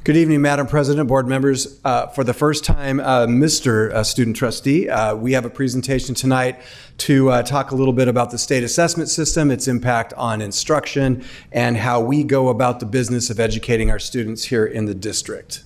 Good evening, Madam President, board members. For the first time, Mr. Student Trustee, we have a presentation tonight to talk a little bit about the state assessment system, its impact on instruction, and how we go about the business of educating our students here in the district.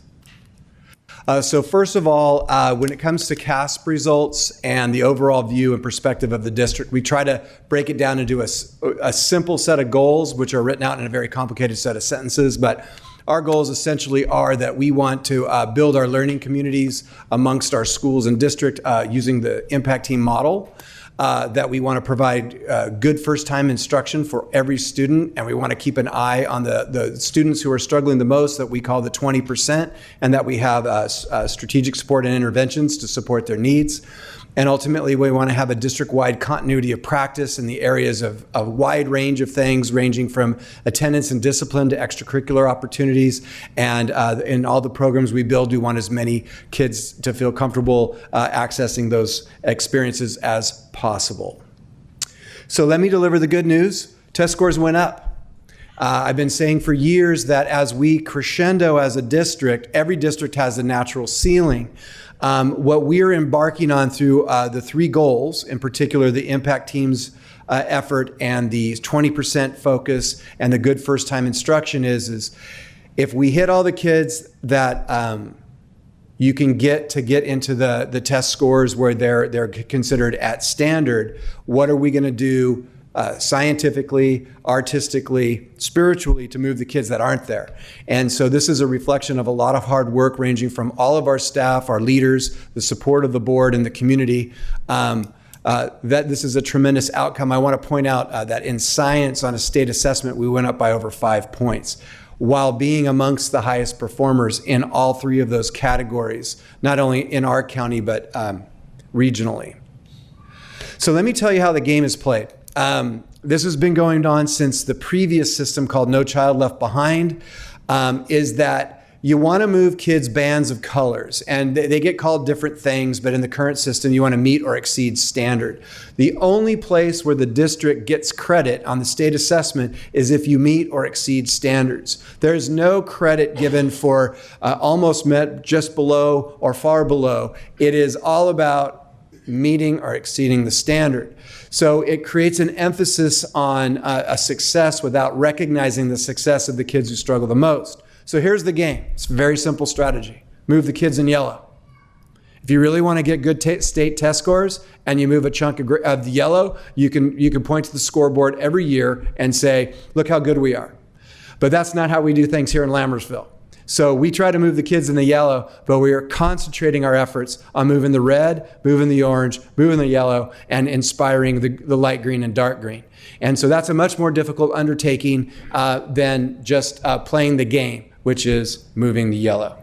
So first of all, when it comes to CASP results and the overall view and perspective of the district, we try to break it down into a simple set of goals, which are written out in a very complicated set of sentences, but our goals essentially are that we want to build our learning communities amongst our schools and district using the impact team model, that we want to provide good first-time instruction for every student, and we want to keep an eye on the students who are struggling the most, that we call the 20%, and that we have strategic support and interventions to support their needs. And ultimately, we want to have a district-wide continuity of practice in the areas of a wide range of things, ranging from attendance and discipline to extracurricular opportunities. And in all the programs we build, we want as many kids to feel comfortable accessing those experiences as possible. So let me deliver the good news. Test scores went up. I've been saying for years that as we crescendo as a district, every district has a natural ceiling. What we're embarking on through the three goals, in particular the impact team's effort and the 20% focus and the good first time instruction is if we hit all the kids that you can get into the test scores where they're considered at standard, what are we going to do scientifically, artistically, spiritually to move the kids that aren't there? And so this is a reflection of a lot of hard work ranging from all of our staff, our leaders, the support of the board and the community. That this is a tremendous outcome. I want to point out that in science on a state assessment, we went up by over 5 points, while being amongst the highest performers in all three of those categories, not only in our county, but regionally. So let me tell you how the game is played. This has been going on since the previous system called No Child Left Behind, is that you want to move kids bands of colors, and they get called different things, but in the current system, you want to meet or exceed standard. The only place where the district gets credit on the state assessment is if you meet or exceed standards. There's no credit given for almost met, just below, or far below. It is all about meeting or exceeding the standard. So it creates an emphasis on a success without recognizing the success of the kids who struggle the most. So here's the game. It's a very simple strategy. Move the kids in yellow. If you really want to get good state test scores and you move a chunk of the yellow, you can point to the scoreboard every year and say, look how good we are. But that's not how we do things here in Lambersville. So we try to move the kids in the yellow, but we are concentrating our efforts on moving the red, moving the orange, moving the yellow, and inspiring the light green and dark green. And so that's a much more difficult undertaking than just playing the game, which is moving the yellow.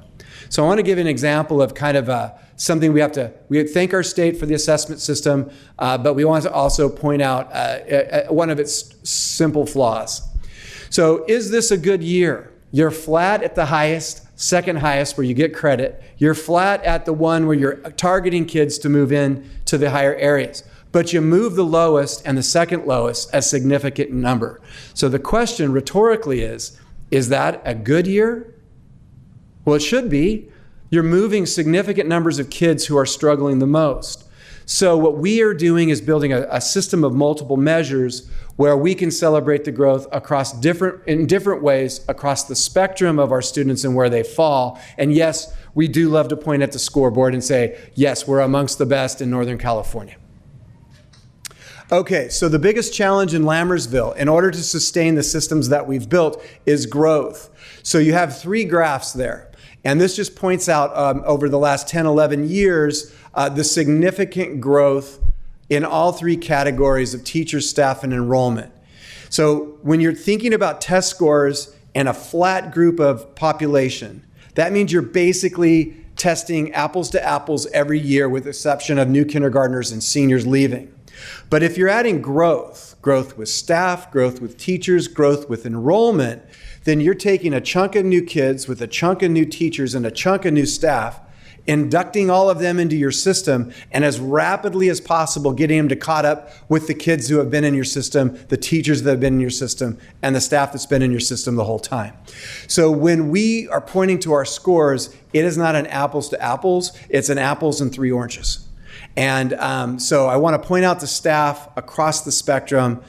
So I want to give an example of kind of something we thank our state for the assessment system, but we want to also point out one of its simple flaws. So is this a good year? You're flat at the highest, second highest where you get credit. You're flat at the one where you're targeting kids to move in to the higher areas. But you move the lowest and the second lowest a significant number. So the question rhetorically is that a good year? Well, it should be. You're moving significant numbers of kids who are struggling the most. So what we are doing is building a system of multiple measures where we can celebrate the growth in different ways across the spectrum of our students and where they fall. And yes, we do love to point at the scoreboard and say, yes, we're amongst the best in Northern California. Okay, so the biggest challenge in Lambersville, in order to sustain the systems that we've built, is growth. So you have three graphs there. And this just points out over the last 10, 11 years, the significant growth in all three categories of teachers, staff, and enrollment. So when you're thinking about test scores and a flat group of population, that means you're basically testing apples to apples every year with the exception of new kindergartners and seniors leaving. But if you're adding growth with staff, growth with teachers, growth with enrollment, then you're taking a chunk of new kids with a chunk of new teachers and a chunk of new staff inducting all of them into your system, and as rapidly as possible getting them to caught up with the kids who have been in your system, the teachers that have been in your system, and the staff that's been in your system the whole time. So when we are pointing to our scores, it is not an apples to apples, it's an apples and 3 oranges. And so I want to point out to staff across the spectrum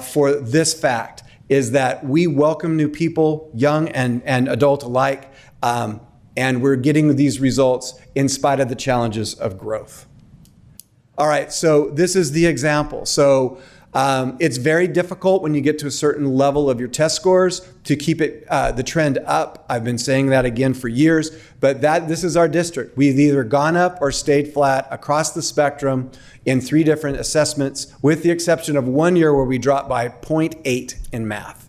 for this fact, is that we welcome new people, young and adult alike, and we're getting these results in spite of the challenges of growth. All right, so this is the example. So it's very difficult when you get to a certain level of your test scores to keep it the trend up. I've been saying that again for years, but this is our district. We've either gone up or stayed flat across the spectrum in 3 different assessments, with the exception of 1 year where we dropped by 0.8 in math.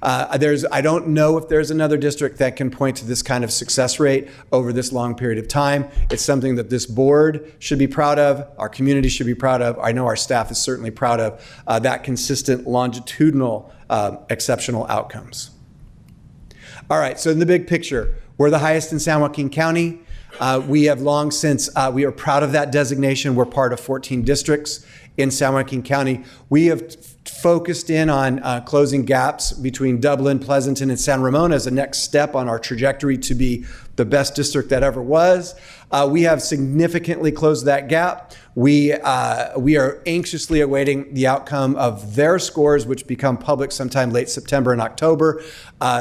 I don't know if there's another district that can point to this kind of success rate over this long period of time. It's something that this board should be proud of, our community should be proud of. I know our staff is certainly proud of that consistent longitudinal exceptional outcomes. All right, so in the big picture, we're the highest in San Joaquin County. We have long since, we are proud of that designation. We're part of 14 districts in San Joaquin County. We have focused in on closing gaps between Dublin, Pleasanton, and San Ramon as a next step on our trajectory to be the best district that ever was. We have significantly closed that gap. We are anxiously awaiting the outcome of their scores, which become public sometime late September and October.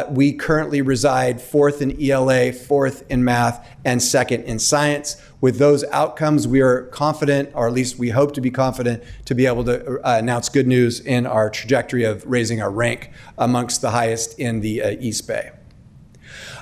We currently reside 4th in ELA, 4th in math, and 2nd in science. With those outcomes, we are confident, or at least we hope to be confident, to be able to announce good news in our trajectory of raising our rank amongst the highest in the East Bay.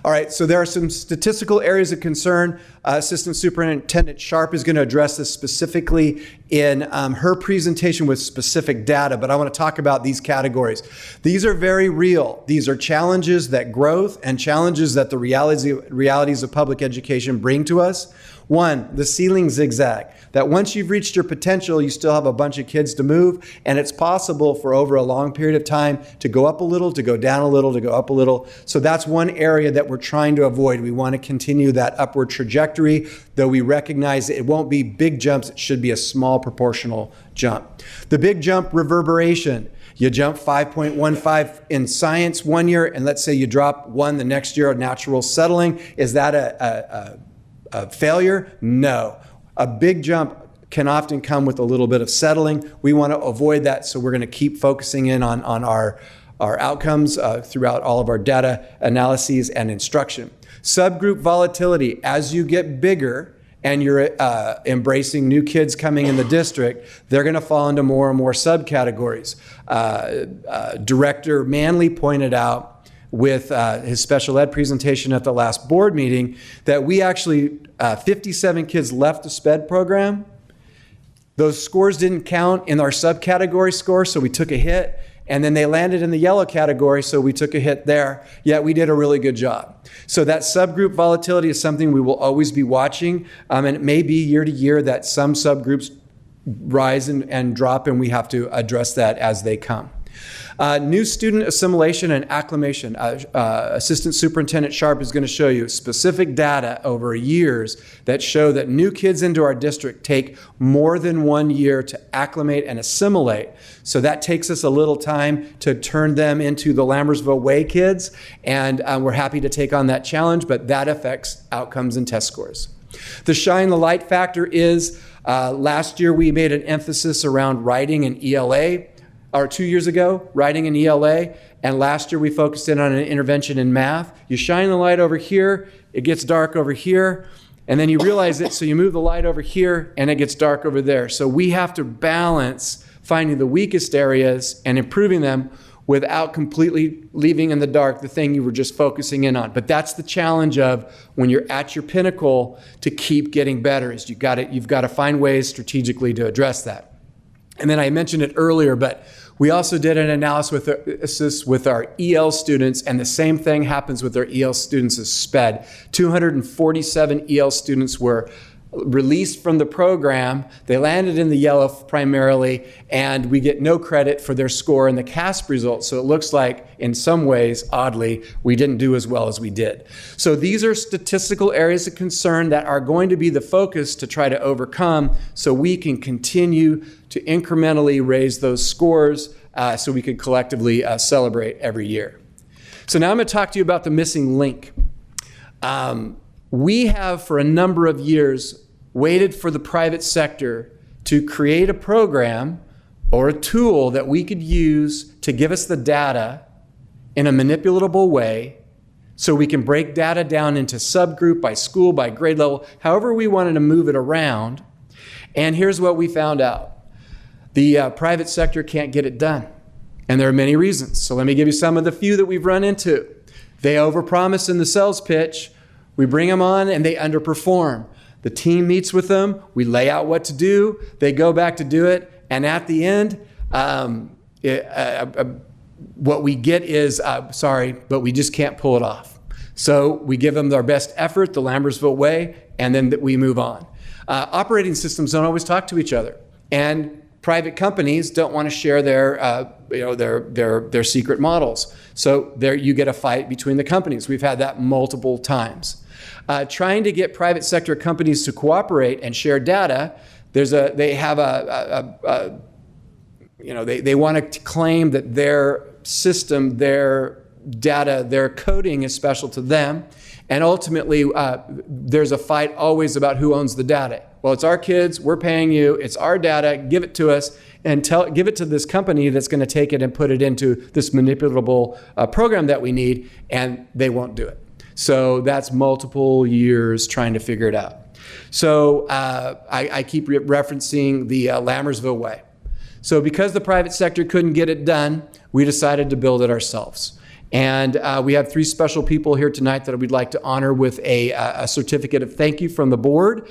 All right, so there are some statistical areas of concern. Assistant Superintendent Sharp is going to address this specifically in her presentation with specific data, but I want to talk about these categories. These are very real. These are challenges that growth and challenges that the realities of public education bring to us. One, the ceiling zigzag, that once you've reached your potential, you still have a bunch of kids to move, and it's possible for over a long period of time to go up a little, to go down a little, to go up a little. So that's one area that we're trying to avoid. We want to continue that upward trajectory, though we recognize that it won't be big jumps, it should be a small proportional jump. The big jump reverberation. You jump 5.15 in science 1 year, and let's say you drop 1 the next year of natural settling. Is that a failure? No. A big jump can often come with a little bit of settling. We want to avoid that, so we're going to keep focusing in on our outcomes throughout all of our data analyses and instruction. Subgroup volatility. As you get bigger and you're embracing new kids coming in the district, they're going to fall into more and more subcategories. Director Manley pointed out with his special ed presentation at the last board meeting that we actually, 57 kids left the SPED program. Those scores didn't count in our subcategory score, so we took a hit. And then they landed in the yellow category, so we took a hit there. Yet we did a really good job. So that subgroup volatility is something we will always be watching. And it may be year to year that some subgroups rise and drop, and we have to address that as they come. New student assimilation and acclimation. Assistant Superintendent Sharp is going to show you specific data over years that show that new kids into our district take more than 1 year to acclimate and assimilate. So that takes us a little time to turn them into the Lambersville Way kids, and we're happy to take on that challenge, but that affects outcomes and test scores. The shine the light factor is last year we made an emphasis around writing and ELA. Or 2 years ago, writing in ELA, and last year we focused in on an intervention in math. You shine the light over here, it gets dark over here, and then you realize it, so you move the light over here, and it gets dark over there. So we have to balance finding the weakest areas and improving them without completely leaving in the dark the thing you were just focusing in on. But that's the challenge of when you're at your pinnacle to keep getting better, is you've got to find ways strategically to address that. And then I mentioned it earlier, but we also did an analysis with our EL students, and the same thing happens with our EL students as SPED. 247 EL students were released from the program. They landed in the yellow primarily, and we get no credit for their score in the CASP results. So it looks like, in some ways, oddly, we didn't do as well as we did. So these are statistical areas of concern that are going to be the focus to try to overcome so we can continue to incrementally raise those scores so we can collectively celebrate every year. So now I'm going to talk to you about the missing link. We have, for a number of years, waited for the private sector to create a program or a tool that we could use to give us the data in a manipulatable way so we can break data down into subgroup, by school, by grade level, however we wanted to move it around. And here's what we found out. The private sector can't get it done. And there are many reasons. So let me give you some of the few that we've run into. They overpromise in the sales pitch. We bring them on and they underperform. The team meets with them. We lay out what to do. They go back to do it. And at the end, what we get is, sorry, but we just can't pull it off. So we give them our best effort, the Lambersville way, and then we move on. Operating systems don't always talk to each other. And private companies don't want to share their secret models. So there you get a fight between the companies. We've had that multiple times. Trying to get private sector companies to cooperate and share data, they want to claim that their system, their data, their coding is special to them. And ultimately, there's a fight always about who owns the data. Well, it's our kids, we're paying you, it's our data, give it to us, and give it to this company that's going to take it and put it into this manipulatable program that we need, and they won't do it. So that's multiple years trying to figure it out. So I keep referencing the Lambersville way. So because the private sector couldn't get it done, we decided to build it ourselves. And we have 3 special people here tonight that we'd like to honor with a certificate of thank you from the board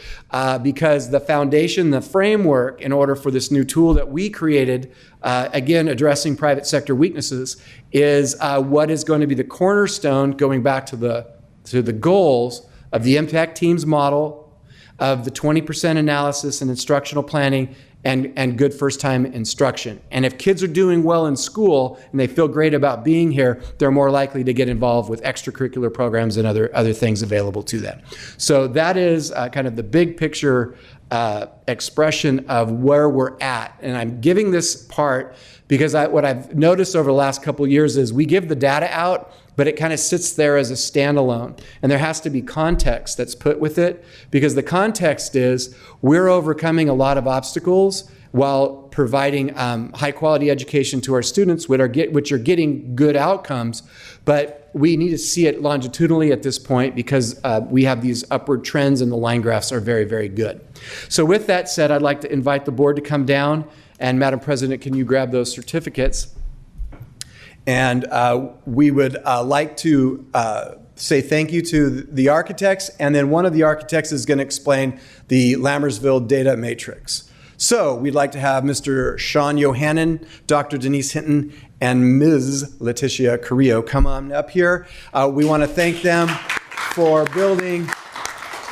because the foundation, the framework in order for this new tool that we created, again, addressing private sector weaknesses, is what is going to be the cornerstone going back to the goals of the impact teams model, of the 20% analysis and instructional planning, and good first-time instruction. And if kids are doing well in school and they feel great about being here, they're more likely to get involved with extracurricular programs and other things available to them. So that is kind of the big picture expression of where we're at. And I'm giving this part because what I've noticed over the last couple of years is we give the data out, but it kind of sits there as a standalone. And there has to be context that's put with it, because the context is we're overcoming a lot of obstacles while providing high quality education to our students, which are getting good outcomes. But we need to see it longitudinally at this point because we have these upward trends and the line graphs are very, very good. So with that said, I'd like to invite the board to come down. And Madam President, can you grab those certificates? And we would like to say thank you to the architects, and then one of the architects is going to explain the Lambersville data matrix. So we'd like to have Mr. Sean Yohannan, Dr. Denise Hinton, and Ms. Leticia Carrillo come on up here. We want to thank them for building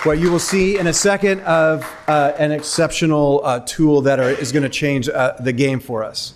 what you will see in a second of an exceptional tool that is going to change the game for us.